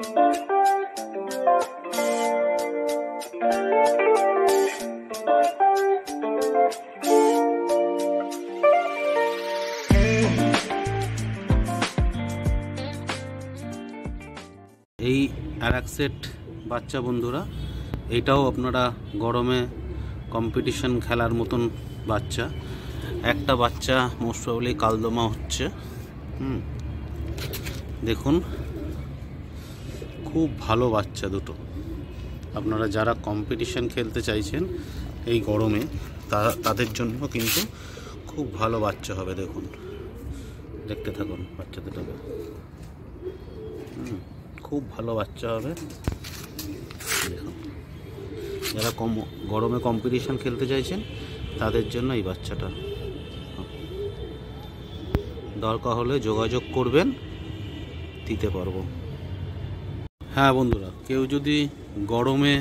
এই আর এক সেট বাচ্চা বন্ধুরা, এইটাও আপনারা গরমে কম্পিটিশন খেলার মতন বাচ্চা। একটা বাচ্চা মোস্ট প্রবাবলি কালদমা হচ্ছে। দেখুন, খুব ভালো বাচ্চা দুটো। আপনারা যারা কম্পিটিশন খেলতে চাইছেন এই গরমে, তাদের জন্য কিন্তু খুব ভালো বাচ্চা হবে। দেখুন, দেখতে থাকুন বাচ্চা দুটোকে। খুব ভালো বাচ্চা হবে। দেখুন, যারা গরমে কম্পিটিশন খেলতে চাইছেন তাদের জন্য এই বাচ্চাটা। দরকার হলে যোগাযোগ করবেন, দিতে পারবো। হ্যাঁ বন্ধুরা, কেউ যদি গরমে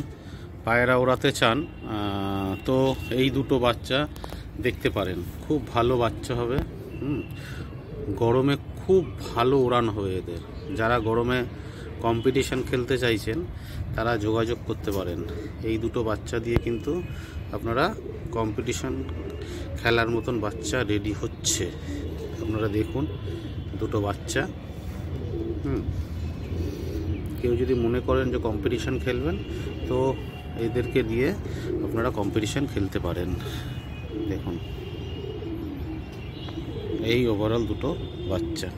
পায়রা ওড়াতে চান তো এই দুটো বাচ্চা দেখতে পারেন। খুব ভালো বাচ্চা হবে। গরমে খুব ভালো ওড়ান হবে এদের। যারা গরমে কম্পিটিশন খেলতে চাইছেন তারা যোগাযোগ করতে পারেন। এই দুটো বাচ্চা দিয়ে কিন্তু আপনারা কম্পিটিশন খেলার মতন বাচ্চা রেডি হচ্ছে। আপনারা দেখুন দুটো বাচ্চা। কেউ যদি মনে করেন যে কম্পিটিশন খেলবেন তো এদেরকে দিয়ে আপনারা কম্পিটিশন খেলতে পারেন। দেখুন, এই ওভারঅল দুটো বাচ্চা।